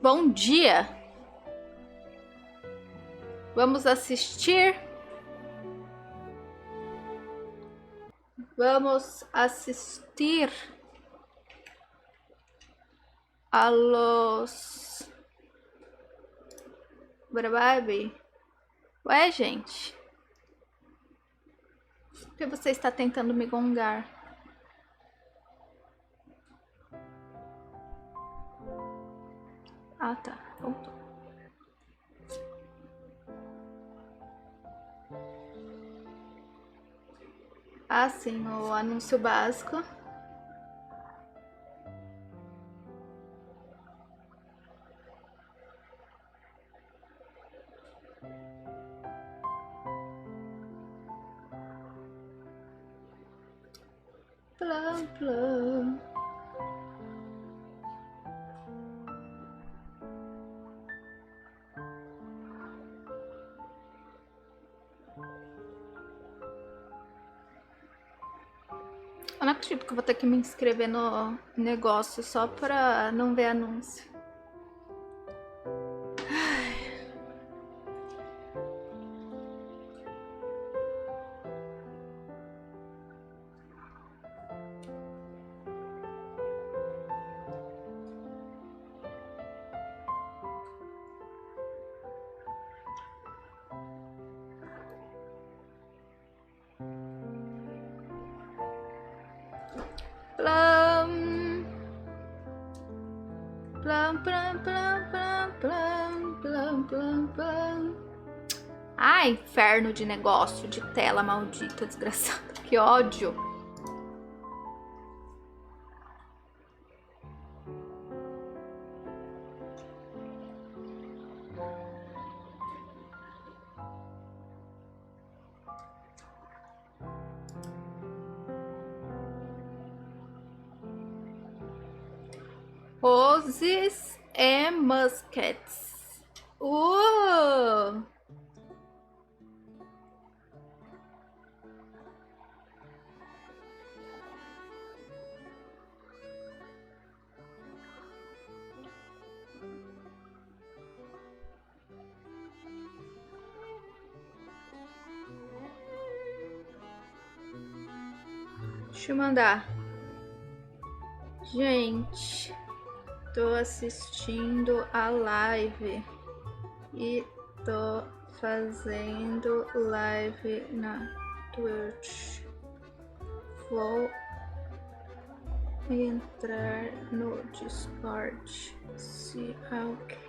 Bom dia! Vamos assistir? Vamos assistir a los... Baby. Ué, gente. Por que você está tentando me gongar? Ah, tá. Voltou. Ah, sim. O anúncio básico. Plum, plum. Eu não acredito que eu vou ter que me inscrever no negócio só pra não ver anúncio. Plum. Plum, plum, plum, plum, plum, plum, plum, plum. Ai, inferno de negócio, de tela maldita, desgraçada. Que ódio. Roses e muskets. Deixa eu mandar. Gente, tô assistindo a live e tô fazendo live na Twitch. Vou entrar no Discord. Se alguém...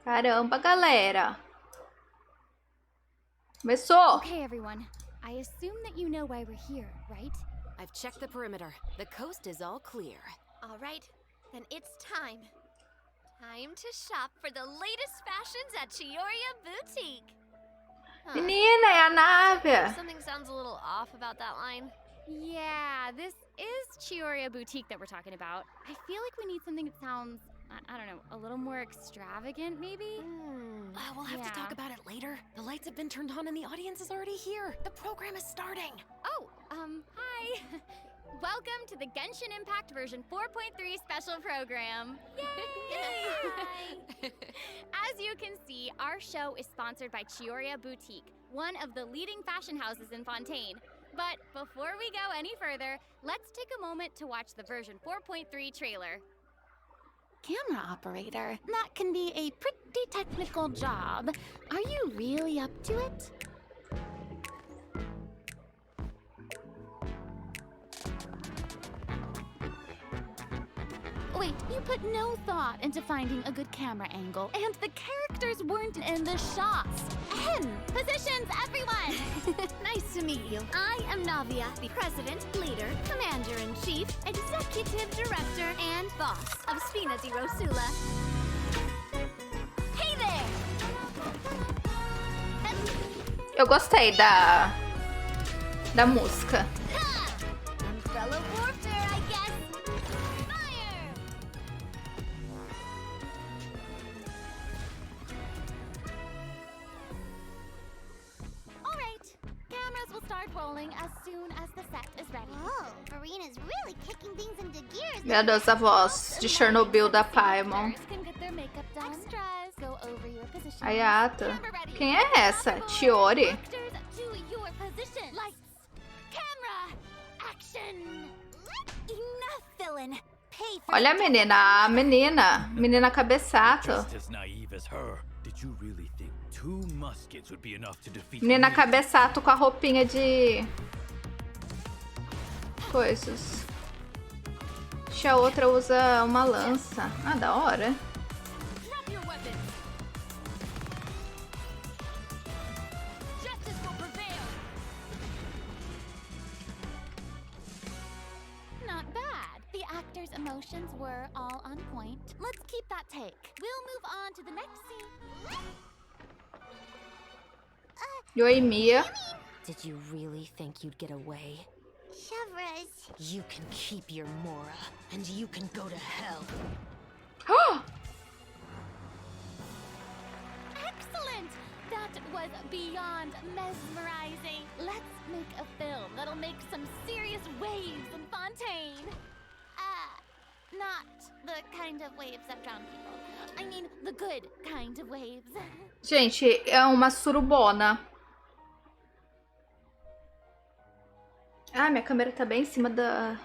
Caramba, galera. Começou. Okay, everyone. I assume that you know why we're here, right? I've checked the perimeter. The coast is all clear. All right, then it's time. Time to shop for the latest fashions at Chioria Boutique. Menina, é a nave. Something sounds a little off about that line. Yeah, this is Chioria Boutique that we're talking about. I feel like we need something that sounds, I don't know, a little more extravagant, maybe? We'll have to talk about it later. The lights have been turned on and the audience is already here. The program is starting. Oh, hi. Welcome to the Genshin Impact version 4.3 special program. Yay! As you can see, our show is sponsored by Chioria Boutique, one of the leading fashion houses in Fontaine. But before we go any further, let's take a moment to watch the version 4.3 trailer. camera operator. That can be a pretty technical job. Are you really up to it? Wait, you put no thought into finding a good camera angle, and the characters weren't in the shots. Positions, everyone! Nice to meet you. I am Navia, the president, leader, commander-in-chief, executive director, and boss of Spina di Rosula. Hey there! Eu gostei da música. Umbrella warfare, I guess. Fire! All right, cameras will start rolling as soon as the set is ready. Whoa, Marina's really kicking things into gears. Meu Deus, a voz de Chernobyl da Paimon. Actors can get their makeup done. Extras, go over your position. Ayata. Camera ready. Quem é essa? Chiori? Actors to your position. Lights, camera, action. Enough, villain. Pay for Olha a menina. Menina cabeçato. Just as naive as her. Did you really think 2 muskets would be enough to defeat Menina me? cabeçato com a roupinha de coisas. A outra usa uma lança. Ah, da hora. Drop your weapons. Justice will prevail. Not bad. The actors' emotions were all on point. Let's keep that take. We'll move on to the next scene. Oi, Mia. Did you really think you'd get away? Chevras. You can keep your Mora, and you can go to hell. Excellent! That was beyond mesmerizing. Let's make a film that'll make some serious waves in Fontaine. Not the kind of waves that drown people. I mean, the good kind of waves. Gente, é uma surubona. Ah, minha câmera tá bem em cima da...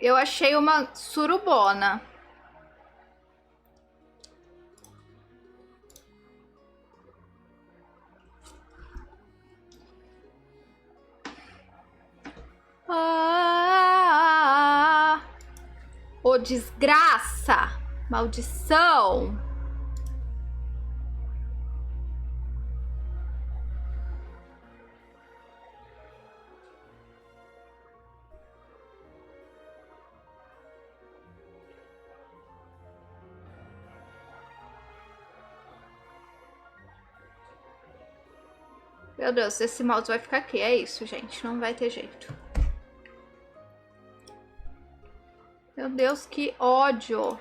Eu achei uma surubona. Ô, desgraça! Maldição! Meu Deus, esse mouse vai ficar aqui. É isso, gente. Não vai ter jeito. Meu Deus, que ódio.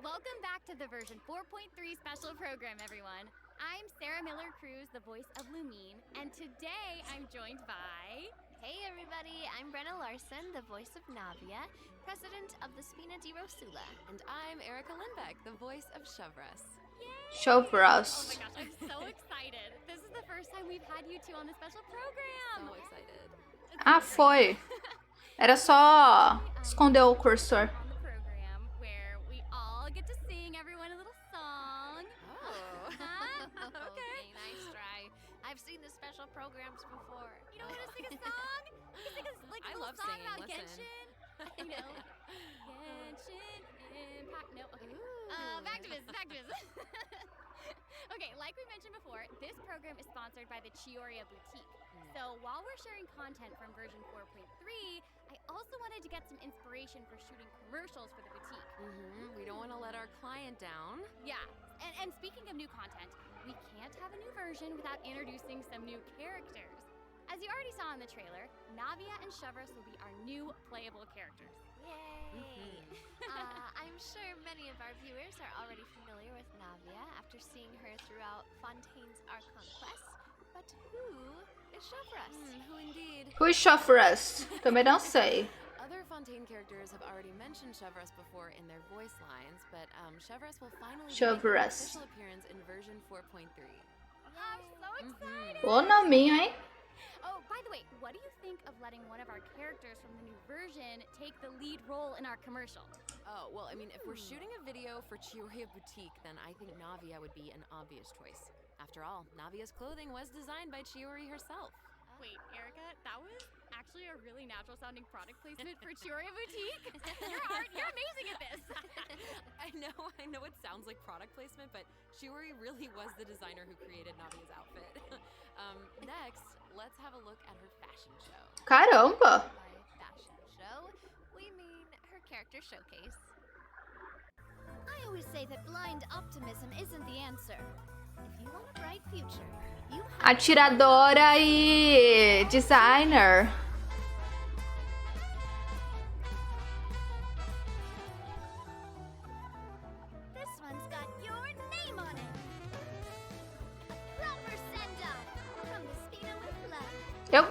Welcome back to the version 4.3 special program, everyone. I'm Sarah Miller-Cruz, the voice of Lumine, and today I'm joined by... Hey everybody, I'm Brenna Larson, the voice of Navia, president of the Spina di Rosula. And I'm Erica Lindbeck, the voice of Chevras. Show for Oh us. my gosh, I'm so excited. This is the first time we've had you two on the special program. So excited. Ah, foi. Era só esconder o cursor. On the program where we all get to sing everyone a little song. Oh. Huh? Okay, nice try. I've seen the special programs before. You don't want to sing a song? You can sing a, like, a I little love song singing, about listen. Genshin. You know, Genshin Impact. No, okay. Ooh. Back to business. Back to business. Okay, like we mentioned before, this program is sponsored by the Chioria Boutique. So while we're sharing content from version 4.3, I also wanted to get some inspiration for shooting commercials for the boutique. We don't want to let our client down. Yeah, and speaking of new content, we can't have a new version without introducing some new characters. As you already saw in the trailer, Navia and Chevras will be our new playable characters. Yay! I'm sure many of our viewers are already familiar with Navia after seeing her throughout Fontaine's Archon quest. But who is Chevras? Who indeed? Who is Show for us? Também não sei. Other Fontaine characters have already mentioned Chevras before in their voice lines, but Chevras will finally make an Chevras. official appearance in version 4.3. I'm so excited! Ô nominho, hein? Oh, by the way, what do you think of letting one of our characters from the new version take the lead role in our commercial? Oh, well, I mean, if we're shooting a video for Chiyoya Boutique, then I think Navia would be an obvious choice. After all, Navia's clothing was designed by Chiori herself. Wait, Erica, that was actually a really natural sounding product placement for Chiyoya Boutique. You're amazing at this. I know it sounds like product placement, but Chiori really was the designer who created Navia's outfit. Next, let's have a look at her fashion show. Caramba! By fashion show, we mean her character showcase. I always say that blind optimism isn't the answer. If you want a bright future, you have Atiradora e designer. This one's got your name on it. A proper send-off from the Spina with love. Eu...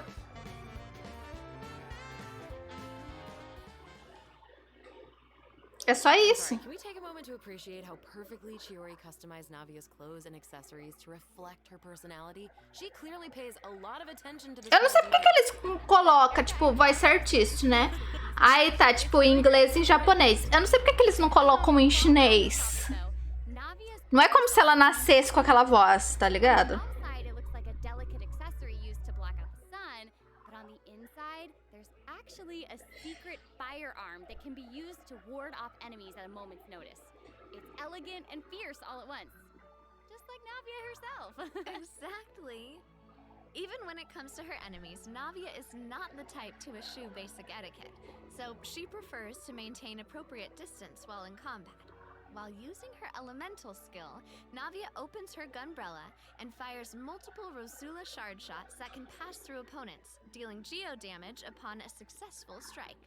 É só isso. Sorry, can we take a moment to appreciate how perfectly Chiori customized Navia's clothes and accessories to reflect her personality? She clearly pays a lot of attention to the Eu não sei porque que eles colocam, tipo, voice artist, né? Aí tá, tipo, em inglês e em japonês. Eu não sei porque que eles não colocam em chinês. Não é como se ela nascesse com aquela voz, tá ligado? Outside, it looks like a delicate accessory used to block out the sun, but on the inside, there's actually a secret firearm that can be used to ward off enemies at a moment's notice. It's elegant and fierce all at once, just like Navia herself. Exactly. Even when it comes to her enemies, Navia is not the type to eschew basic etiquette, so she prefers to maintain appropriate distance while in combat. While using her elemental skill, Navia opens her gunbrella and fires multiple Rosula shard shots that can pass through opponents, dealing geo damage upon a successful strike.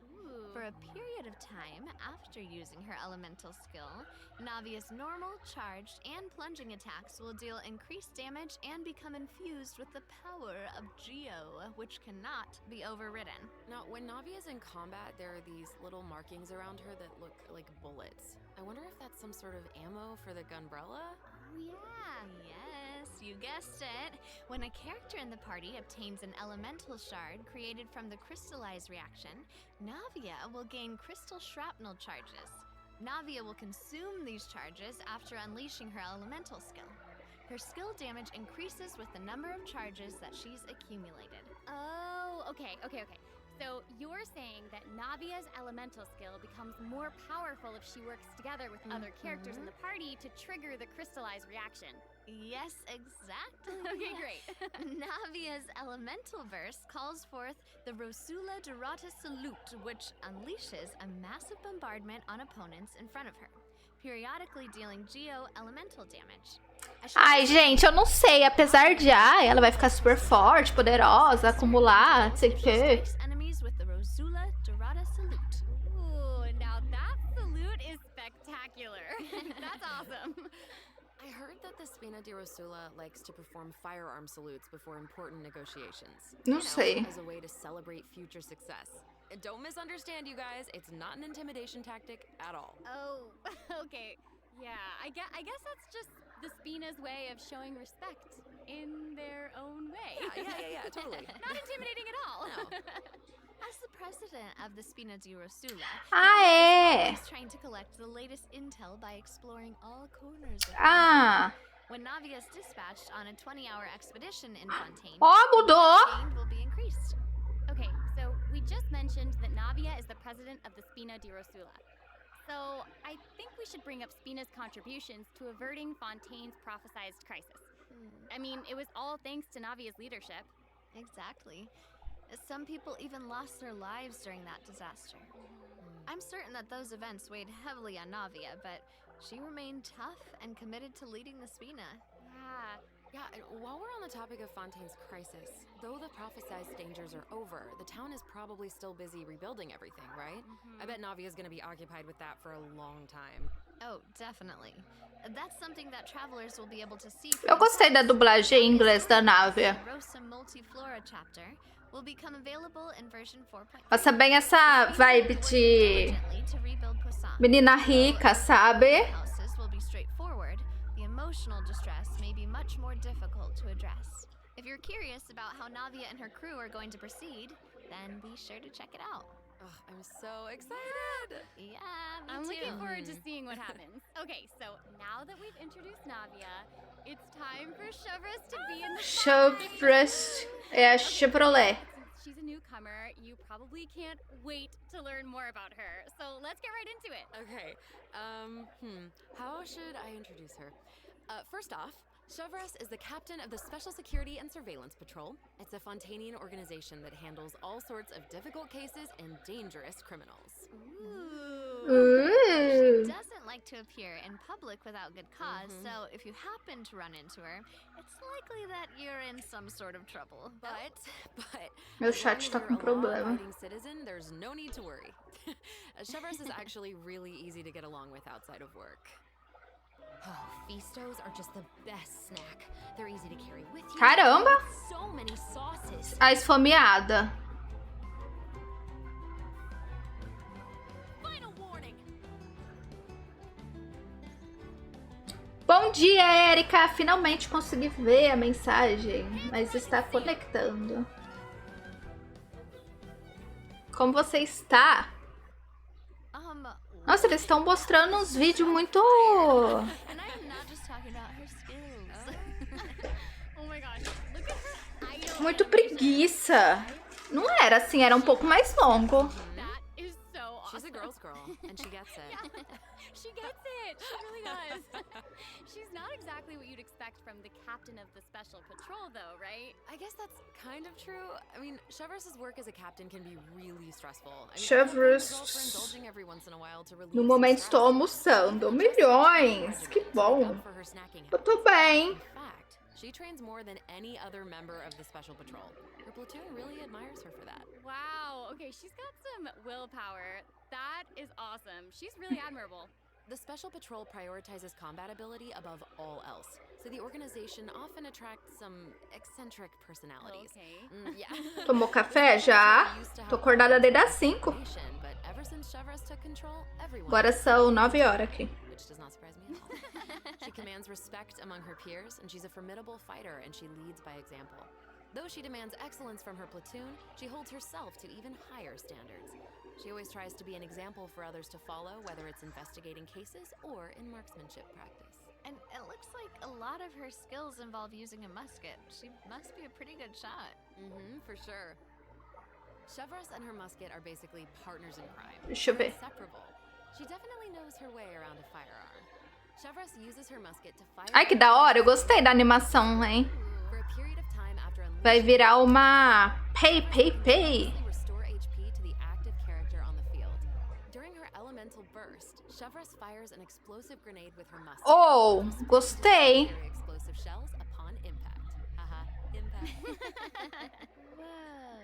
For a period of time after using her elemental skill, Navia's normal, charged, and plunging attacks will deal increased damage and become infused with the power of Geo, which cannot be overridden. Now, when Navia's in combat, there are these little markings around her that look like bullets. I wonder if that's some sort of ammo for the gunbrella? Oh yeah, yes, you guessed it. When a character in the party obtains an elemental shard created from the crystallize reaction, Navia will gain crystal shrapnel charges. Navia will consume these charges after unleashing her elemental skill. Her skill damage increases with the number of charges that she's accumulated. Oh, okay. So you're saying that Navia's elemental skill becomes more powerful if she works together with other characters in the party to trigger the crystallize reaction. Yes, exactly. Okay, great. Navia's elemental burst calls forth the Rosula Dorata Salute, which unleashes a massive bombardment on opponents in front of her, periodically dealing geo elemental damage. Ai, gente, eu não sei. Apesar de, ela vai ficar super forte, poderosa, acumular, não sei o quê. Enemies with the Rosula Dorata Salute. Ooh, now that salute is spectacular. That's awesome. I heard that the Spina di Rosula likes to perform firearm salutes before important negotiations. Não sei. As a way to celebrate future success. And don't misunderstand, you guys. It's not an intimidation tactic at all. Oh, okay. Yeah, I guess that's just the Spina's way of showing respect in their own way. Yeah, totally. Not intimidating at all. No. As the president of the Spina di Rosula, É. is trying to collect the latest intel by exploring all corners of When Navia is dispatched on a 20-hour expedition in Fontaine, Ó, mudou. gain will be increased. Okay, so we just mentioned that Navia is the president of the Spina di Rosula. So I think we should bring up Spina's contributions to averting Fontaine's prophesized crisis. I mean, it was all thanks to Navia's leadership. Exactly. Some people even lost their lives during that disaster. I'm certain that those events weighed heavily on Navia, but she remained tough and committed to leading the Spina. Yeah, and while we're on the topic of Fontaine's crisis, though the prophesized dangers are over, the town is probably still busy rebuilding everything, right? I bet Navia's gonna be occupied with that for a long time. Oh, definitely. That's something that travelers will be able to see. Eu gostei da dublagem em inglês da Navia. Rosa Multiflora chapter will become available in version 4.5. Passa bem essa vibe de To rebuild Poisson. menina rica, sabe? Houses will be straightforward. The emotional distress may be much more difficult to address. If you're curious about how Navia and her crew are going to proceed, then be sure to check it out. Ugh, I'm so excited. Yeah, me I'm too. looking forward to seeing what happens. Okay, so now that we've introduced Navia, it's time for Chevrolet to be in the Chevrolet. É a Chevrolet. Since she's a newcomer, you probably can't wait to learn more about her. So let's get right into it. Okay, how should I introduce her? First off, Chevrolet is the captain of the Special Security and Surveillance Patrol. It's a Fontainian organization that handles all sorts of difficult cases and dangerous criminals. Ooh. She doesn't like to appear in public without good because so if you happen to run into her, it's likely that you're in some sort of trouble. But Meu as long chat as tá you're com a problema. law-abiding citizen, there's no need to worry. Chevrolet is actually really easy to get along with outside of work. Oh, Feastos are just the best snack. They're easy to carry with you. Caramba! So many sauces. A esfomeada. Final warning. Bom dia, Erika. Finalmente consegui ver a mensagem, mas está conectando. Como você está? Nossa, eles estão mostrando uns vídeos muito... And I'm not just talking about her skills. Oh my gosh, look at her idol. Muito preguiça. Não era assim, era um pouco mais longo. That is so awesome. She's a girl's girl, and she gets it. She gets it. She really does. She's not exactly what you'd expect from the captain of the Special Patrol, though, right? I guess that's kind of true. I mean, Chevrolet's work as a captain can be really stressful. I mean, Chevrolet. I for indulging every once in a while to relieve No some momento stress. estou almoçando. Milhões. Que bom. For her snacking Eu tô bem. In fact, she trains more than any other member of the Special Patrol. Her platoon really admires her for that. Wow. Okay, she's got some willpower. That is awesome. She's really admirable. The Special Patrol prioritizes combat ability above all else, so the organization often attracts some eccentric personalities. Okay. Yeah. Tomou café já? Tô acordada desde as 5. But ever since Chevrolet took control, everyone Agora são 9 horas aqui. which does not surprise me at all. She commands respect among her peers, and she's a formidable fighter, and she leads by example. Though she demands excellence from her platoon, she holds herself to even higher standards. She always tries to be an example for others to follow, whether it's investigating cases or in marksmanship practice. And it looks like a lot of her skills involve using a musket. She must be a pretty good shot. For sure. Chevrolet and her musket are basically partners in crime. Deixa eu ver. Inseparable. She definitely knows her way around a firearm. Chevrolet uses her musket to fire. Ai, que da hora. Eu gostei da animação, hein? For a period of time after Vai unleashing virar uma... Pay. restore HP to the active character on the field. During her elemental burst, Chevrolet fires an explosive grenade with her musket. Oh, gostei. Very explosive shells upon impact. Haha, impact. Whoa.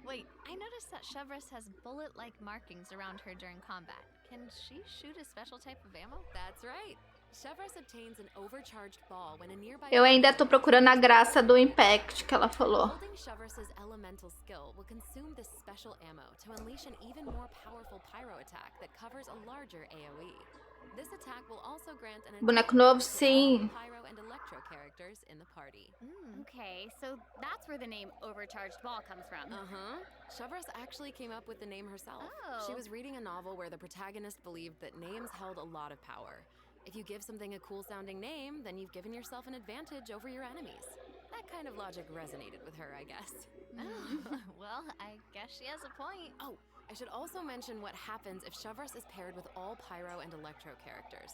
Wait, I noticed that Chevrolet has bullet-like markings around her during combat. Can she shoot a special type of ammo? That's right. Chevrolet obtains an overcharged ball when a nearby. Eu ainda tô procurando a graça do impact que ela falou. Holding Chevrolet's elemental skill will consume this special ammo to unleash an even more powerful pyro attack that covers a larger AoE. This attack will also grant an Boneco novo, advantage to sim. all pyro and electro characters in the party. Okay, so that's where the name Overcharged Ball comes from. Chevrolet actually came up with the name herself. Oh. She was reading a novel where the protagonist believed that names held a lot of power. If you give something a cool-sounding name, then you've given yourself an advantage over your enemies. That kind of logic resonated with her, I guess. Oh, well, I guess she has a point. Oh, I should also mention what happens if Chevrolet is paired with all pyro and electro characters.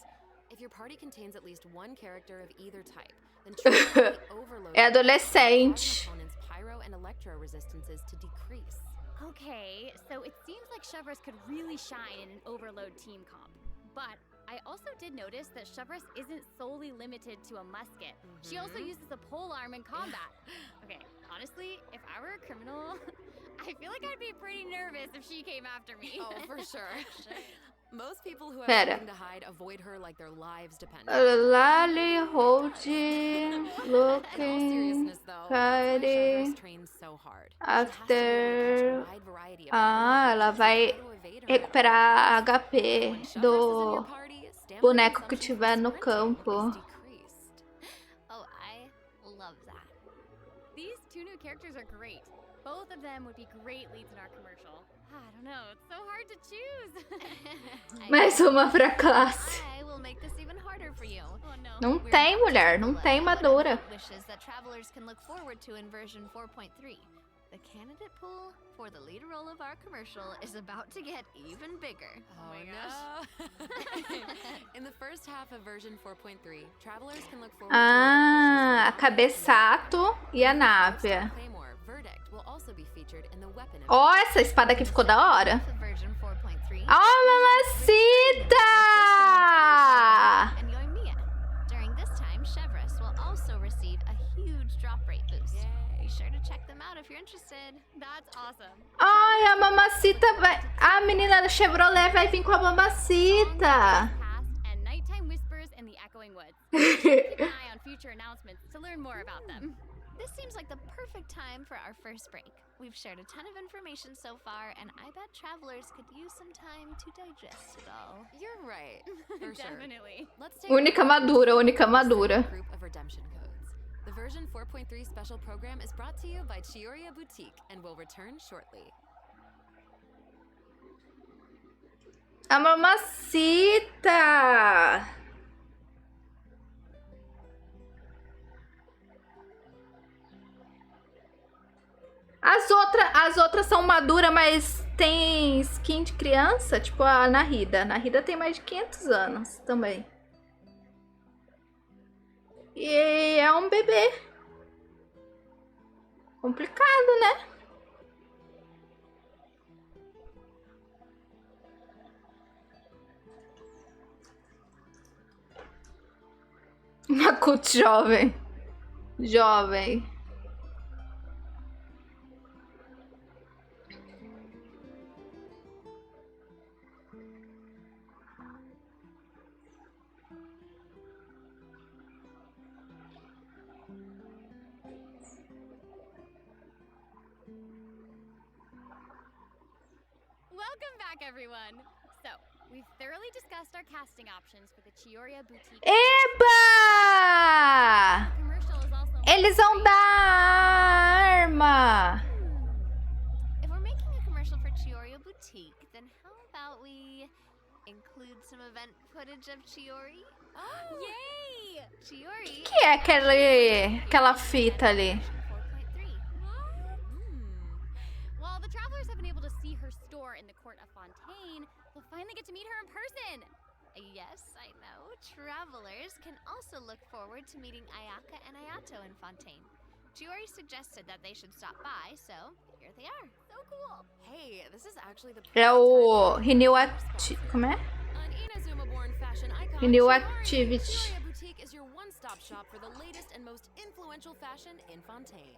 If your party contains at least one character of either type, then try to overload É adolescente. opponent's pyro and electro resistances to decrease. Okay, so it seems like Chevrolet could really shine in an overload team comp. But I also did notice that Chevrolet isn't solely limited to a musket. She also uses a polearm in combat. Okay, honestly, if I were a criminal, I feel like I'd be pretty nervous if she came after me. Oh, for sure. Most people who have Pera. something to hide avoid her like their lives depend. Lally, hold, In all looking, seriousness, though, that's why Friday, Chevrolet trains so hard. She has to be able to catch after... a wide variety of Ah, ela vai how to evade her. recuperar a HP When Chevrolet is in do your party, stamina boneco que consumption tiver no for sprinting campo. is decreased. Oh, I love that. characters are great. Both of them would be great leads in our commercial. I don't know, it's so hard to choose. Mais uma pra classe. I will make this even harder for you. Oh no. Não tem, mulher. Não tem Madura. Wishes that travelers can look forward to in version 4.3. The candidate pool for the lead role of our commercial is about to get even bigger. Oh my gosh. In the first half of version 4.3, travelers can look forward Ah, a cabeçato e a nave. Claymore Verdict will also be featured in the weapon. Ó, essa espada aqui ficou da hora. For version 4.3. Ó, mamacita! And Yoimiya. During this time, Chevrolet will also receive a huge drop rate boost. Be sure to check them out if you're interested. That's awesome. Ai, a mamacita vai... A menina da Chevrolet vai vir com a mamacita. Past and nighttime whispers in the echoing woods. Keep an eye on future announcements to learn more about them. This seems like the perfect time for our first break. We've shared a ton of information so far, and I bet travelers could use some time to digest it all. You're right. For sure. Definitely. Let's take Única madura, única madura. group of redemption codes. The version 4.3 special program is brought to you by Chiyoria Boutique and will return shortly. A mamacita! As outras são maduras, mas tem skin de criança, tipo a Nahida. A Nahida tem mais de 500 anos também. E é um bebê. Complicado, né? Makuto jovem. Jovem. Welcome back, everyone. So, we've thoroughly discussed our casting options for the Chiyoria Boutique. Eba! Commercial is also Eles vão dar arma. If we're making a commercial for Chiyoria Boutique, then how about we include some event footage of Chiori? Yay! Chiori O que é aquela fita ali? 4.3. While the travelers have been able to see her store in the court of Fontaine, they'll finally get to meet her in person. Yes, I know. Travelers can also look forward to meeting Ayaka and Ayato in Fontaine. Chiori suggested that they should stop by, so here they are. So cool. Hey, this is actually the É o Renew Activity. Como é? An Inazuma-born fashion icon, Renew Chiyoria Activity. Boutique is your one-stop shop for the latest and most influential fashion in Fontaine.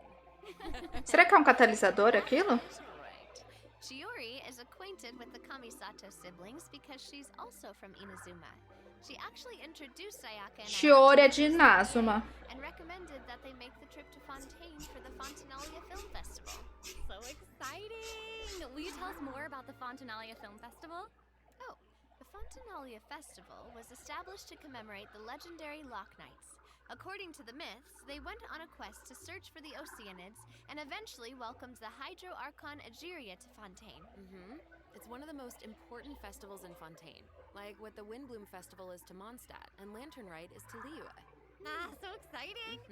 Será que é um catalisador aquilo? Right. Chiori is acquainted with the Kamisato siblings because she's also from Inazuma. She actually introduced Ayaka and Chiori é Ayato de Inazuma. and recommended that they make the trip to Fontaine for the Fontanalia Film Festival. So exciting! Will you tell us more about the Fontanalia Film Festival? Oh, the Fontanalia Festival was established to commemorate the legendary Loch Knights. According to the myths, they went on a quest to search for the Oceanids and eventually welcomed the Hydro Archon Egeria to Fontaine. It's one of the most important festivals in Fontaine, like what the Windbloom Festival is to Mondstadt and Lantern Rite is to Liyue. So exciting!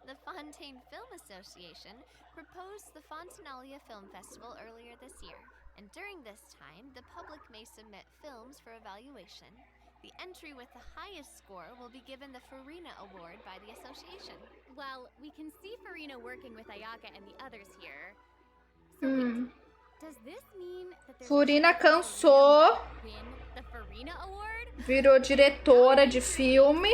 The Fontaine Film Association proposed the Fontanalia Film Festival earlier this year, and during this time, the public may submit films for evaluation. The entry with the highest score will be given the Farina Award by the association. Well, we can see Farina working with Ayaka and the others here. So wait, does this mean that there's Furina a chance cansou, Farina will win the Farina Award? virou diretora de filme.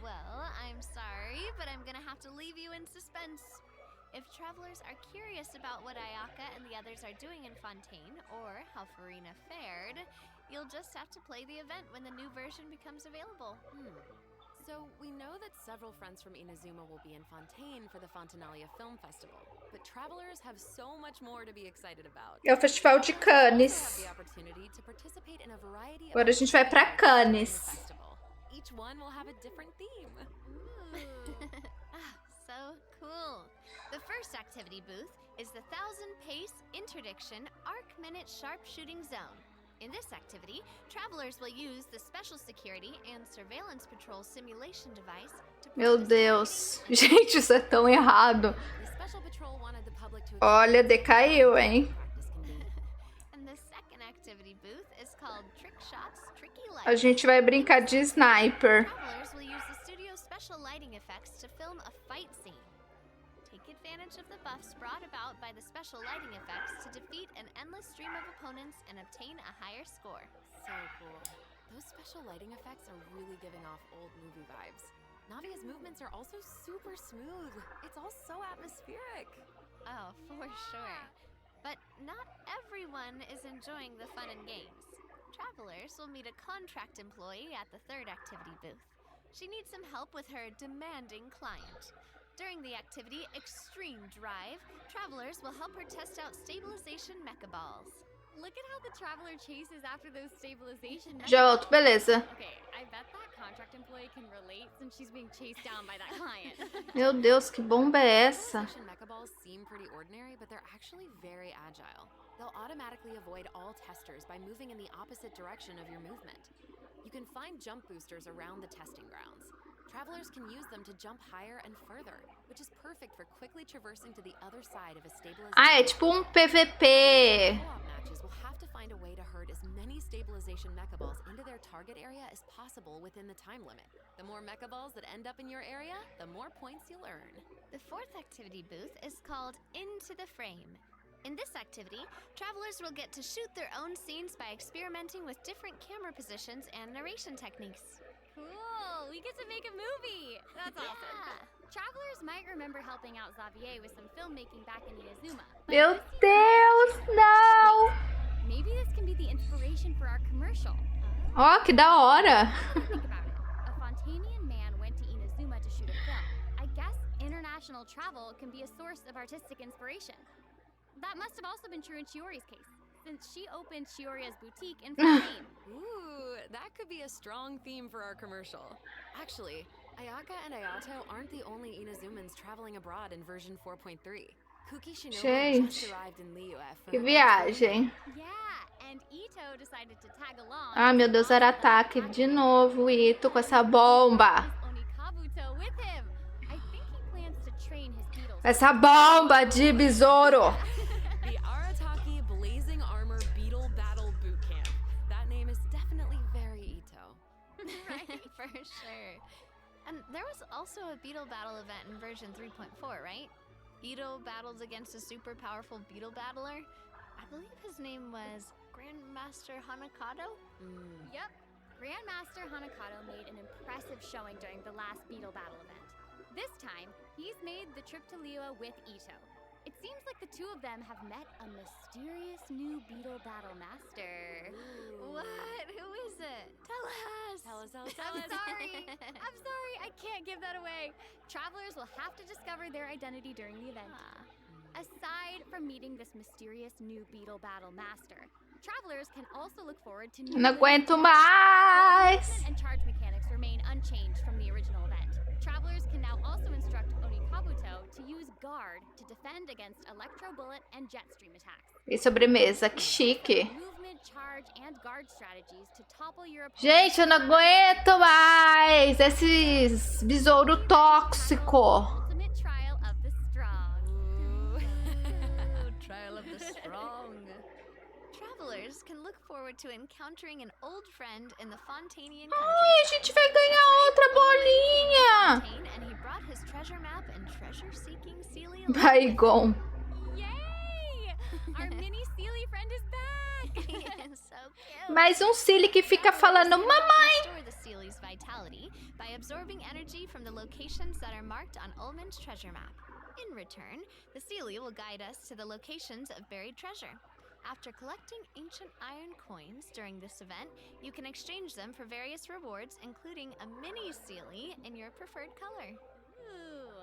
Well, I'm sorry, but I'm gonna have to leave you in suspense. If travelers are curious about what Ayaka and the others are doing in Fontaine, or how Farina fared, you'll just have to play the event when the new version becomes available. So, we know that several friends from Inazuma will be in Fontaine for the Fontanalia Film Festival, but travelers have so much more to be excited about. É o Festival de Have Cannes. the opportunity to participate in a variety of Agora a gente vai pra in the Cannes. festival. Each one will have a different theme. So Cool. The first activity booth is the 1,000-pace interdiction arc-minute sharpshooting zone. In this activity, travelers will use the special security and surveillance patrol simulation device to Meu Deus. Gente, isso é tão errado. The Special Patrol wanted the public to Olha, decaiu, hein? practice can be. And the second activity booth is called Trick Shots Tricky A Lights. gente vai brincar de sniper. Travelers will use the studio's special lighting effects to film a fight scene. Take advantage of the buffs brought about by the special lighting effects to defeat an endless stream of opponents and obtain a higher score. So cool. Those special lighting effects are really giving off old movie vibes. Navia's movements are also super smooth. It's all so atmospheric. Oh, for sure. But not everyone is enjoying the fun and games. Travelers will meet a contract employee at the third activity booth. She needs some help with her demanding client. During the activity Extreme Drive, travelers will help her test out stabilization mecha balls. Look at how the traveler chases after those stabilization. Já volto, beleza. Okay, I bet that contract employee can relate since she's being chased down by that client. Meu Deus, que bomba é essa? Stabilization mecha balls seem pretty ordinary, but they're actually very agile. They'll automatically avoid all testers by moving in the opposite direction of your movement. You can find jump boosters around the testing grounds. Travelers can use them to jump higher and further, which is perfect for quickly traversing to the other side of a stabilization. Ah, é tipo um PVP. Co-op matches will have to find a way to herd as many stabilization mecha balls into their target area as possible within the time limit. The more mecha balls that end up in your area, the more points you'll earn. The fourth activity booth is called Into the Frame. In this activity, travelers will get to shoot their own scenes by experimenting with different camera positions and narration techniques. Cool! We get to make a movie! That's awesome. Travelers might remember helping out Xavier with some filmmaking back in Inazuma. but Meu this seems Deus, não! Maybe this can be the inspiration for our commercial. Ó, que da hora. Think about it. A Fontanian man went to Inazuma to shoot a film. I guess international travel can be a source of artistic inspiration. That must have also been true in Chiori's case, since she opened Chioria's boutique in Fontaine. Ooh, that could be a strong theme for our commercial. Actually, Ayaka and Ayato aren't the only Inazumans traveling abroad in version 4.3. Kuki Shinobu just Gente, arrived in Liyue for que her viagem. Yeah, and Ito decided to tag along. Ah, meu Deus, era ataque de novo, Ito, com essa bomba. Onikabuto with him. I think he plans to train his beetles. Essa bomba de besouro. The Arataki Blazing Armor Beetle Battle Boot Camp. That name is definitely very Ito. Right, for sure. And there was also a beetle battle event in version 3.4, right? Ito battles against a super powerful beetle battler. I believe his name was Grandmaster Hanakado? Yep. Grandmaster Hanakato made an impressive showing during the last Beetle Battle event. This time, he's made the trip to Liyue with Ito. It seems like the two of them have met a mysterious new Beetle Battle Master. What? Who is it? Tell us! Tell us, tell us, I'm sorry. I'm sorry. I can't give that away. Travelers will have to discover their identity during the event. Aside from meeting this mysterious new Beetle Battle Master, travelers can also look forward to new Não aguento movement mais. and charge mechanics remain unchanged from the original event. Travelers can now also instruct Onikabuto to use guard to defend against electro bullet and jet stream attacks. E sobremesa, que chique. Movement, charge, and guard strategies to topple your opponent. Gente, eu não aguento mais esses besouro tóxico. Ultimate trial of the strong. Trial of the Strong. Travelers can look forward to encountering an old friend in the Fontanian Ai, a gente vai ganhar outra bolinha. Fontaine, and he brought his treasure map and treasure-seeking Celia. Baigon. Yay! Our mini Sealy friend is back! So cute. Mais um Silly que fica falando mamãe. Restore the Sealy's vitality by absorbing energy from the locations that are marked on Ullman's treasure map. In return, the Sealy will guide us to the locations of buried treasure. After collecting ancient iron coins during this event, you can exchange them for various rewards, including a mini Sealy in your preferred color. Ooh.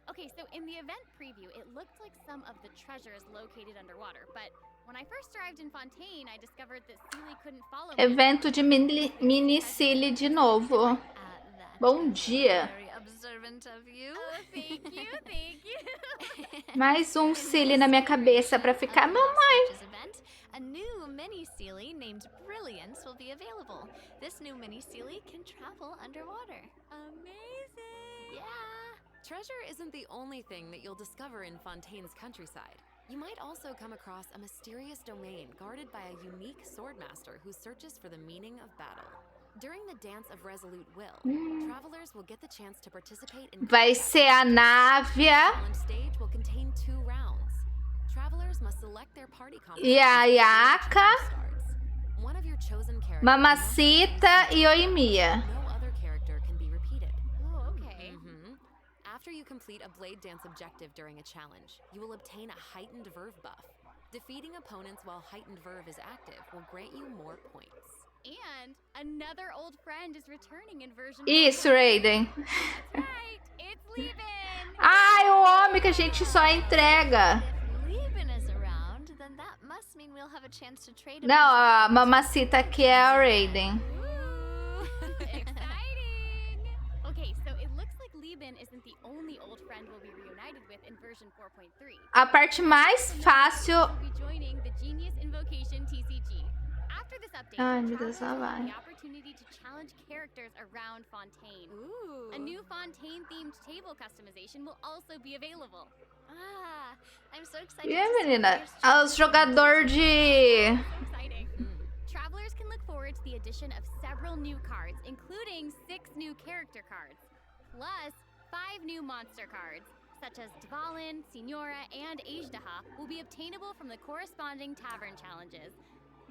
Okay, so in the event preview, it looked like some of the treasures located underwater, but when I first arrived in Fontaine, I discovered that Sealy couldn't follow me. Evento de mini Silly de novo. That Bom dia. very observant of you. Oh, thank you, thank you. Mais silly na minha cabeça pra ficar. Mamãe. This event, a new mini Sealy named Brilliance will be available. This new mini Sealy can travel underwater. Amazing. Yeah. Treasure isn't the only thing that you'll discover in Fontaine's countryside. You might also come across a mysterious domain guarded by a unique swordmaster who searches for the meaning of battle. During the Dance of Resolute Will, travelers will get the chance to participate in Vai ser a Návia challenge stage will contain 2 rounds. Travelers must select their party e a composition Yaka, starts. One of your chosen characters Mamacita e Oimiya. no other character can be repeated. Oh, okay. After you complete a blade dance objective during a challenge, you will obtain a heightened verve buff. Defeating opponents while heightened verve is active will grant you more points. And another old friend is returning in version. Isso, Raiden. That's right. It's Leben. Ai, o homem que a gente só entrega. If Lieben is around, then that must mean we'll have a chance to trade. Não, a Mamacita aqui é a Raiden. Ooh, exciting. Okay, so it looks like Leben isn't the only old friend we'll be reunited with in version 4.3. A parte mais fácil. We'll be joining the Genius Invocation TCG. After this update, Ai, meu Deus, travelers lá will have vai. the opportunity to challenge characters around Fontaine. Ooh. A new Fontaine-themed table customization will also be available. Ah, I'm so excited. E aí, to see menina? players Os jogador de... So exciting. Travelers can look forward to the addition of several new cards, including 6 new character cards, plus 5 new monster cards, such as Dvalin, Signora, and Ajdaha, will be obtainable from the corresponding tavern challenges.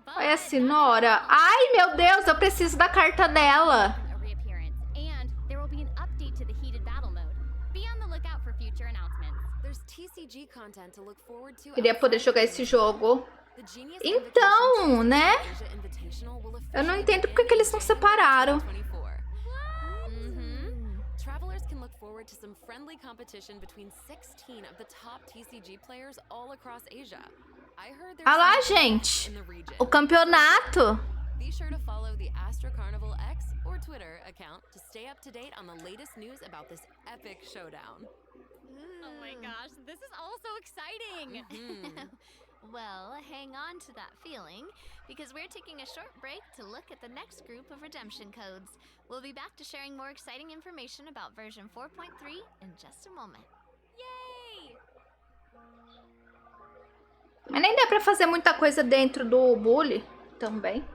But Olha a Sinora. Ai, meu Deus, eu preciso da carta dela. a reappearance, and there will be an update to the heated battle mode. Be on the lookout for future announcements. There's TCG content to look forward to. Queria poder jogar esse jogo. The Genius Então, Invitation né? Asia Invitational will Eu não officially entendo porque que eles não separaram. 24. Travelers can look forward to some friendly competition between 16 of the top TCG players all across Asia. I heard there's Ah lá, some gente. in the region. O campeonato. Be sure to follow the Astro Carnival X or Twitter account to stay up to date on the latest news about this epic showdown. Oh my gosh, this is all so exciting! Well, hang on to that feeling, because we're taking a short break to look at the next group of redemption codes. We'll be back to sharing more exciting information about version 4.3 in just a moment. Yay! Mas nem dá pra fazer muita coisa dentro do bully também.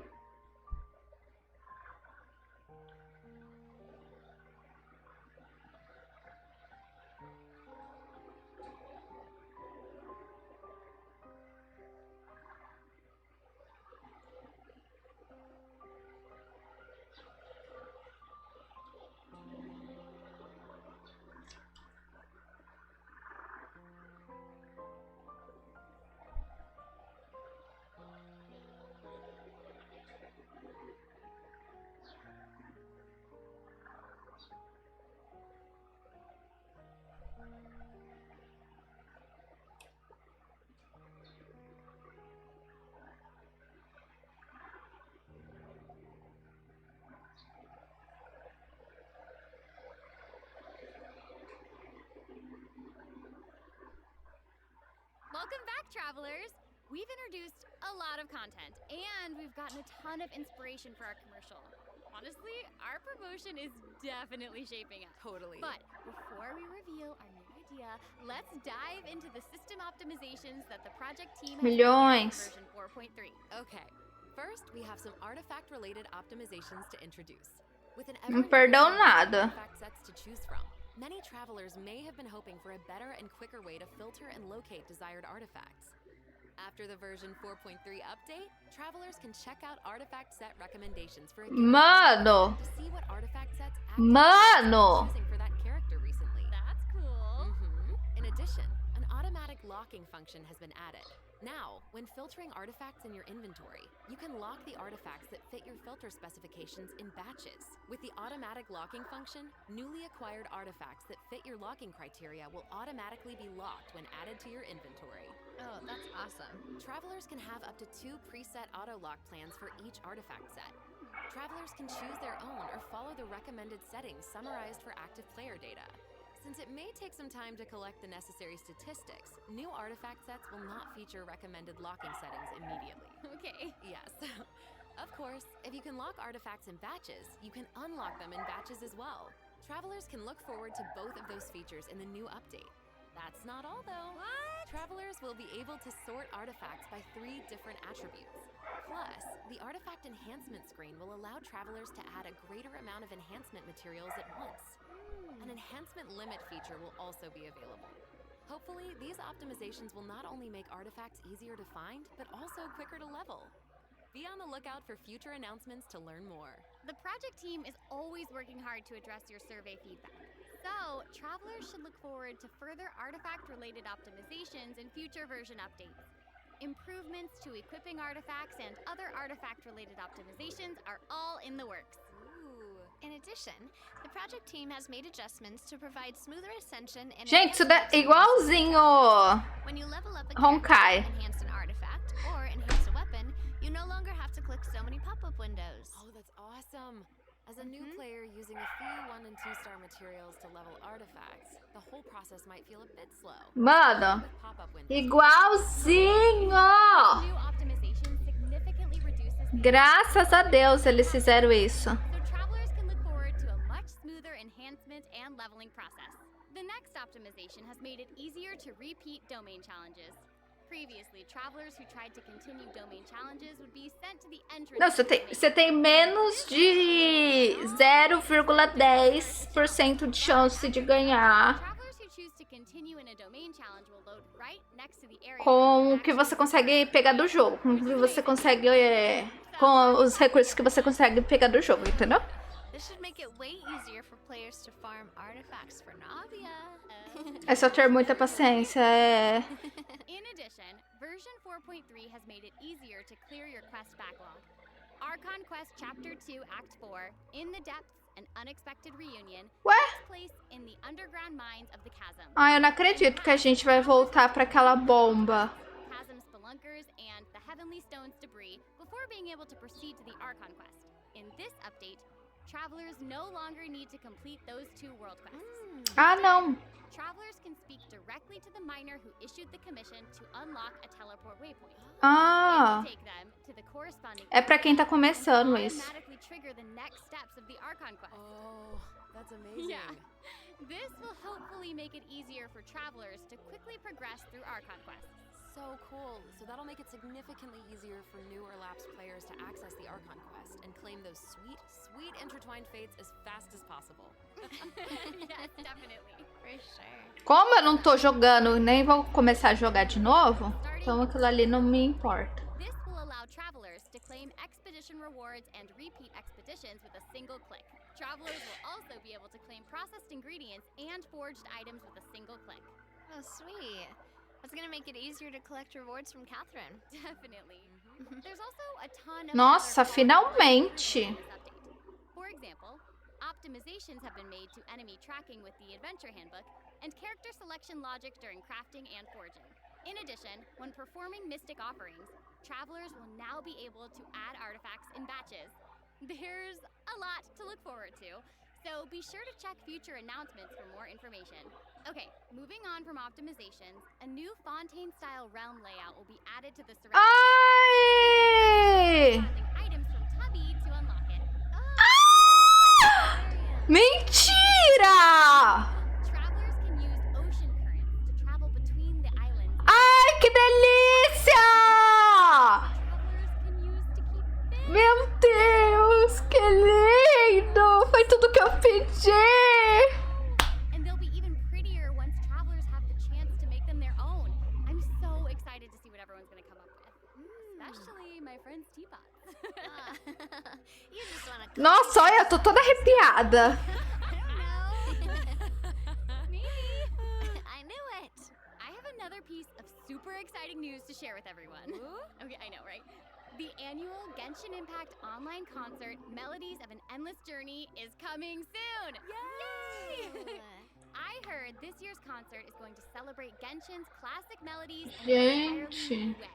Welcome back, travelers! We've introduced a lot of content, and we've gotten a ton of inspiration for our commercial. Honestly, our promotion is definitely shaping up. Totally. But before we reveal our new idea, let's dive into the system optimizations that the project team has Milhões. version 4.3. Okay. First, we have some artifact-related optimizations to introduce. With an Não perdão nada. artifact sets to choose from, many travelers may have been hoping for a better and quicker way to filter and locate desired artifacts. After the version 4.3 update, travelers can check out artifact set recommendations for a given Mano. to see what artifact sets Mano. choosing for that character recently. That's cool. In addition, an automatic locking function has been added. Now, when filtering artifacts in your inventory, you can lock the artifacts that fit your filter specifications in batches. With the automatic locking function, newly acquired artifacts that fit your locking criteria will automatically be locked when added to your inventory. Oh, that's awesome. Travelers can have up to 2 preset auto lock plans for each artifact set. Travelers can choose their own or follow the recommended settings summarized for active player data. Since it may take some time to collect the necessary statistics, new artifact sets will not feature recommended locking settings immediately. Okay. Yes. Of course, if you can lock artifacts in batches, you can unlock them in batches as well. Travelers can look forward to both of those features in the new update. That's not all though. What? Travelers will be able to sort artifacts by 3 different attributes. Plus, the artifact enhancement screen will allow travelers to add a greater amount of enhancement materials at once. An enhancement limit feature will also be available. Hopefully, these optimizations will not only make artifacts easier to find, but also quicker to level. Be on the lookout for future announcements to learn more. The project team is always working hard to address your survey feedback. So, travelers should look forward to further artifact-related optimizations in future version updates. Improvements to equipping artifacts and other artifact-related optimizations are all in the works. In addition, the project team has made adjustments to provide smoother ascension and Gente, isso é igualzinho when you level up a Honkai. character, enhance an artifact, or enhance a weapon, you no longer have to click so many pop-up windows. Oh, that's awesome! As a new player using a few 1 and 2-star materials to level artifacts, the whole process might feel a bit slow. Mano, With pop-up windows, igualzinho! New optimization significantly reduces the Graças a Deus eles fizeram isso. so travelers can look forward to a much smoother enhancement and leveling process. The next optimization has made it easier to repeat domain challenges. Previously, travelers who tried to continue domain challenges would be sent to the entrance. Não, você tem menos de 0,10% de chance de ganhar Travelers who choose to continue in a domain challenge will load right next to the area com o que você consegue pegar do jogo, com o que você consegue com os recursos que você consegue pegar do jogo, entendeu? This should make it way easier for players to farm artifacts for Navia. É só ter muita paciência. In addition, version 4.3 has made it easier to clear your quest backlog. Archon Quest Chapter 2 Act 4, In the Depths, An Unexpected Reunion, Ué? takes place in the underground mines of the chasm. Ai, eu não acredito que a gente vai voltar pra aquela bomba. Chasm spelunkers and the Heavenly Stones debris before being able to proceed to the Archon Quest. In this update, travelers no longer need to complete those 2 world quests. Ah, não. Travelers can speak directly to the miner who issued the commission to unlock a teleport waypoint. Ah, Take them to the corresponding é pra quem tá começando isso. automatically trigger the next steps of the Archon Quest. Oh, that's amazing. Yeah. This will hopefully make it easier for travelers to quickly progress through Archon quests. So cool. So that'll make it significantly easier for new or lapsed players to access the Archon Quest and claim those sweet, sweet intertwined fates as fast as possible. Yes, definitely. For sure. Como eu não tô jogando, nem vou começar a jogar de novo, então aquilo ali não me importa. This will allow travelers to claim expedition rewards and repeat expeditions with a single click. Travelers will also be able to claim processed ingredients and forged items with a single click. Oh, sweet. That's gonna make it easier to collect rewards from Catherine. Definitely. There's also a ton of Nossa, other finalmente. in this update. For example, optimizations have been made to enemy tracking with the Adventure Handbook and character selection logic during crafting and forging. In addition, when performing mystic offerings, travelers will now be able to add artifacts in batches. There's a lot to look forward to, so be sure to check future announcements for more information. Okay, moving on from optimizations, a new Fontaine-style realm layout will be added to the surrounding Ai! items from Tubby to unlock it. Mentira! Travelers can use ocean currents to travel between the islands. Ai, que delícia! Travelers can use to keep fit. Meu Deus, que lindo! Foi tudo que eu pedi! And they'll be even prettier once travelers have the chance to make them their own. I'm so excited to see what everyone's gonna come up with. Especially my friend's teapots. You just wanna Nossa, olha, eu tô toda arrepiada. Maybe. I knew it. I have another piece of super exciting news to share with everyone. Okay, I know, right? The annual Genshin Impact online concert, Melodies of an Endless Journey, is coming soon! Yay! I heard this year's concert is going to celebrate Genshin's classic melodies in an entirely Gente. new way.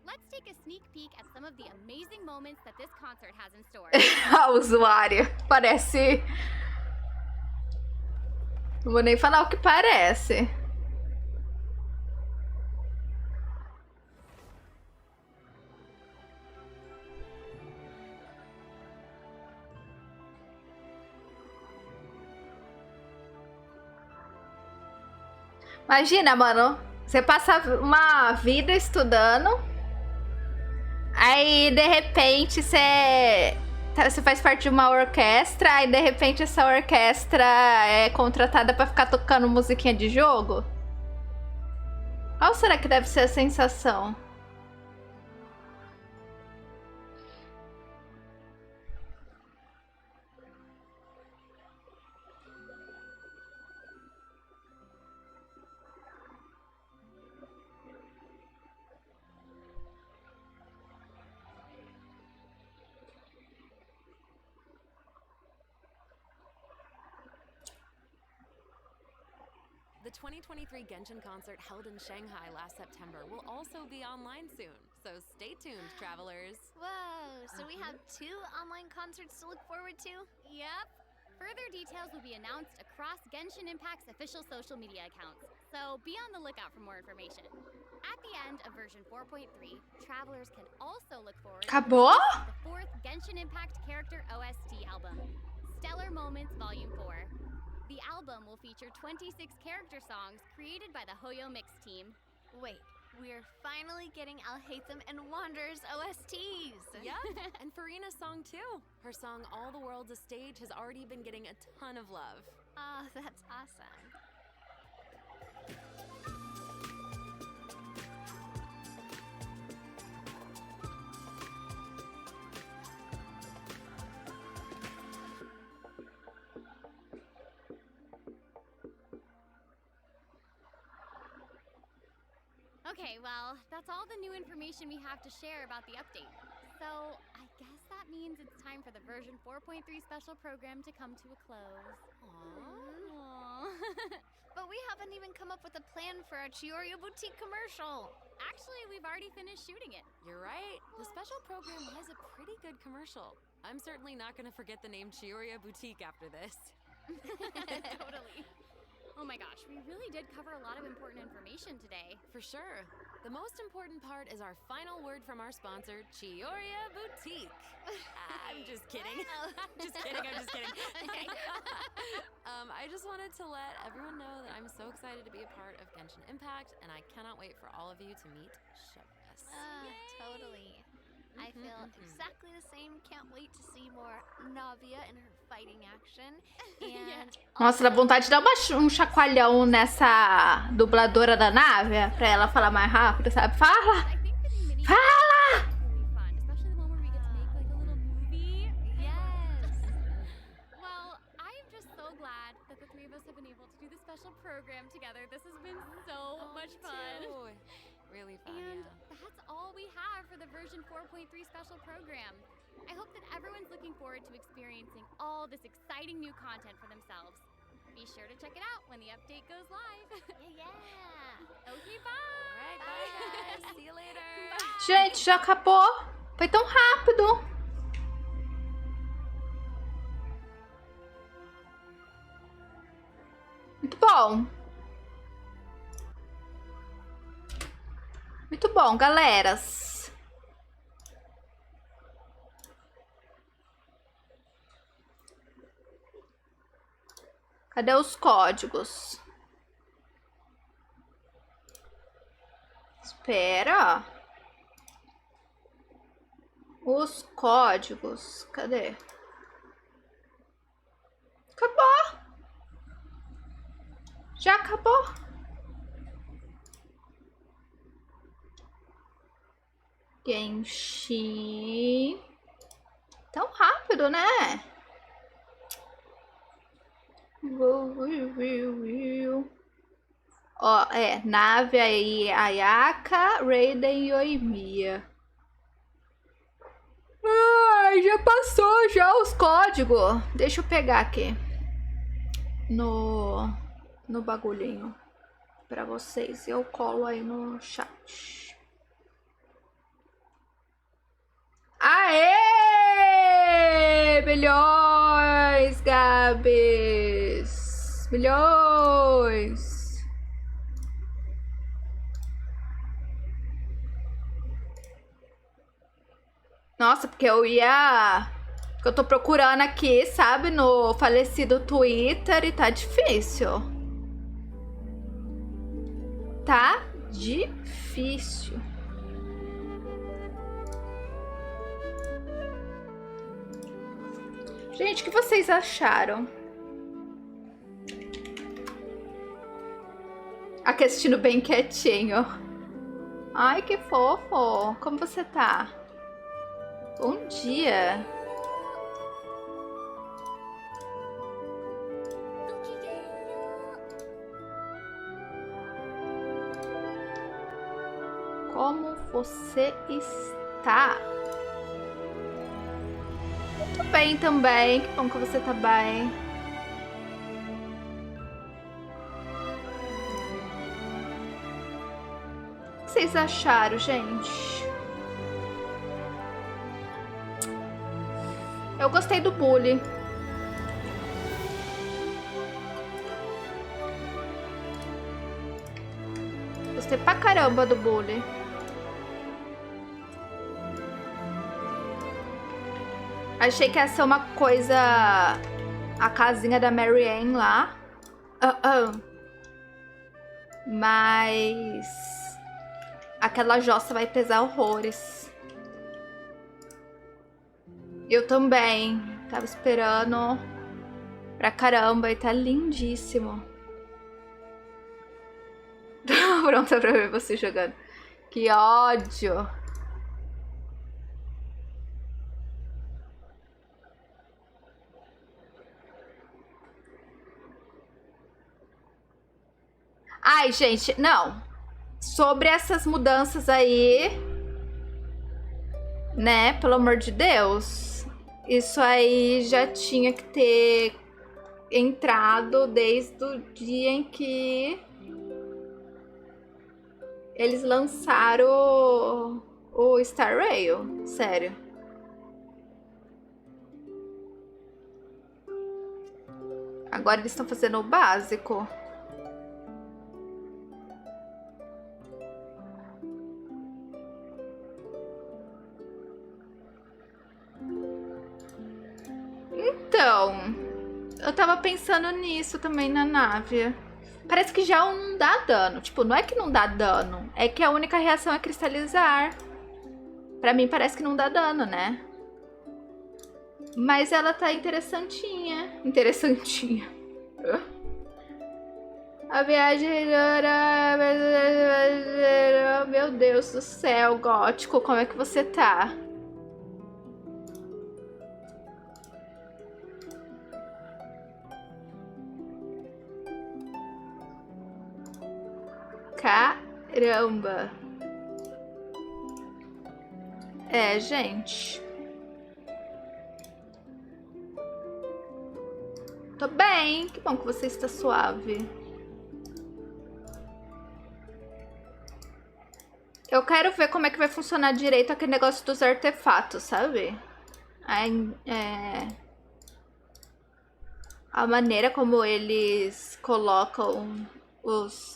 Let's take a sneak sneak peek at some of the amazing moments that this concert has in store. A usuária. Parece... Não vou nem falar o que parece. Imagina, mano, você passa uma vida estudando, aí de repente você faz parte de uma orquestra, aí de repente essa orquestra é contratada pra ficar tocando musiquinha de jogo? Qual será que deve ser a sensação? The 2023 Genshin concert held in Shanghai last September will also be online soon, so stay tuned, travelers. Whoa, so we have 2 online concerts to look forward to? Yep. Further details will be announced across Genshin Impact's official social media accounts, so be on the lookout for more information. At the end of version 4.3, travelers can also look forward Acabou? to the 4th Genshin Impact character OST album, Stellar Moments Volume 4. The album will feature 26 character songs created by the Hoyo Mix team. Wait, we're finally getting Alhaitham and Wanderer's OSTs! Yep, and Farina's song too. Her song All the World's a Stage has already been getting a ton of love. Oh, that's awesome. Okay, well, that's all the new information we have to share about the update. So, I guess that means it's time for the version 4.3 special program to come to a close. Aww. But we haven't even come up with a plan for our Chiorio Boutique commercial. Actually, we've already finished shooting it. You're right. The special program was a pretty good commercial. I'm certainly not going to forget the name Chioria Boutique after this. Totally. Oh my gosh, we really did cover a lot of important information today. For sure. The most important part is our final word from our sponsor, Chioria Boutique. I'm just kidding. I'm just kidding. I just wanted to let everyone know that I'm so excited to be a part of Genshin Impact, and I cannot wait for all of you to meet Showus. Totally. I feel exactly the same. Can't wait to see more Navia in her fighting action. And Nossa, dá vontade de dar um chacoalhão nessa dubladora da Navia pra ela falar mais rápido, sabe? Fala! I think the new mini Fala! really fun, especially the one where we get to make like a little movie. yes. Well, I'm just so glad that the 3 of us have been able to do this special program together. This has been so much fun. Ooh, really fun, And yeah. that's all we have for the version 4.3 special program. I hope that everyone's looking forward to experiencing all this exciting new content for themselves. Be sure to check it out when the update goes live. Yeah. Okay, bye! Alright, bye guys. See you later. Gente, já acabou. Foi tão rápido. Muito bom. Muito bom, galeras. Cadê os códigos? Espera. Os códigos. Cadê? Acabou. Já acabou. Genshin. Tão rápido, né? Ó, Nave aí, Ayaka, Raiden e Oimiya. Ai, já passou já os códigos. Deixa eu pegar aqui. No bagulhinho. Pra vocês. Eu colo aí no chat. milhões, Gabs. Milhões. Nossa, porque eu ia... Eu tô procurando aqui, sabe, no falecido Twitter e tá difícil. Tá difícil. Gente, o que vocês acharam? Aqui assistindo bem quietinho. Ai, que fofo. Como você tá? Bom dia. Como você está? Muito bem também. Que bom que você tá bem. O que vocês acharam, gente? Eu gostei do bully. Gostei pra caramba do bully. Achei que ia ser uma coisa... A casinha da Mary Ann lá. Mas... Aquela jossa vai pesar horrores. Eu também. Tava esperando pra caramba e tá lindíssimo. Pronta pra ver você jogando. Que ódio. Ai, gente, não. Sobre essas mudanças aí, né? Pelo amor de Deus. Isso aí já tinha que ter entrado desde o dia em que eles lançaram o Star Rail. Sério. Agora eles estão fazendo o básico. Então, eu tava pensando nisso também na nave. Parece que já não dá dano. Tipo, não é que não dá dano. É que a única reação é cristalizar. Pra mim parece que não dá dano, né? Mas ela tá interessantinha. Interessantinha. A viagem... Meu Deus do céu, gótico. Como é que você tá? Caramba. É, gente. Tô bem. Que bom que você está suave. Eu quero ver como é que vai funcionar direito aquele negócio dos artefatos, sabe? A maneira como eles colocam os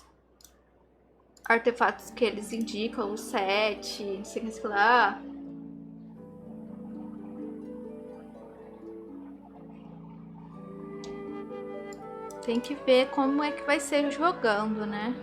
artefatos que eles indicam, o 7, não sei o que lá. Tem que ver como é que vai ser jogando, né?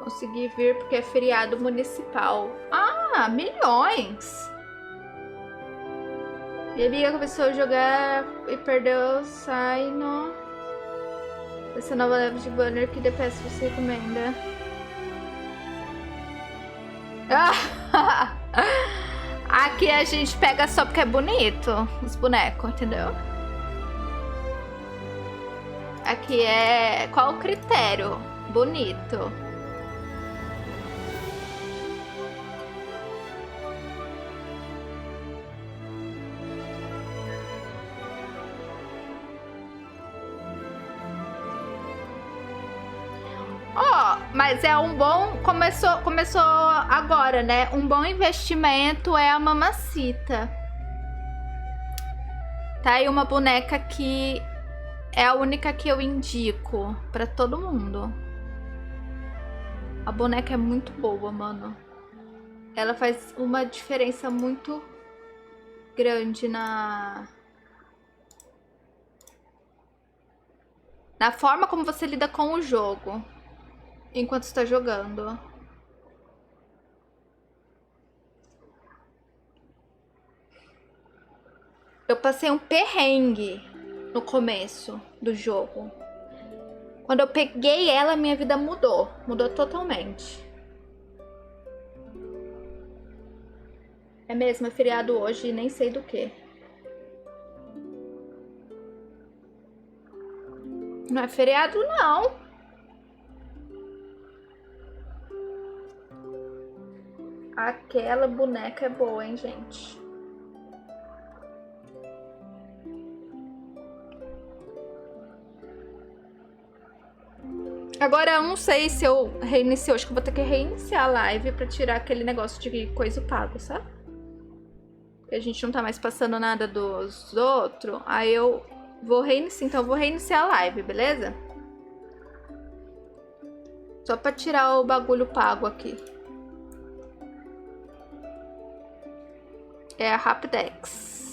Consegui vir porque é feriado municipal. Ah, milhões! Minha amiga começou a jogar e perdeu o Saino. Essa nova leva de banner que depois você recomenda. Aqui a gente pega só porque é bonito os bonecos, entendeu? Aqui é... Qual o critério? Bonito. Mas é um bom... Começou agora, né? Um bom investimento é a Mamacita. Tá aí uma boneca que é a única que eu indico pra todo mundo. A boneca é muito boa, mano. Ela faz uma diferença muito grande na forma como você lida com o jogo enquanto está jogando. Eu passei um perrengue no começo do jogo. Quando eu peguei ela, minha vida mudou. Mudou totalmente. É mesmo, é feriado hoje e nem sei do que. Não é feriado, não. Aquela boneca é boa, hein, gente? Agora eu não sei se eu reinicio. Acho que eu vou ter que reiniciar a live pra tirar aquele negócio de coisa pago, sabe? Porque a gente não tá mais passando nada dos outros. Aí eu vou reiniciar. Então eu vou reiniciar a live, beleza? Só pra tirar o bagulho pago aqui. É a Rapidex.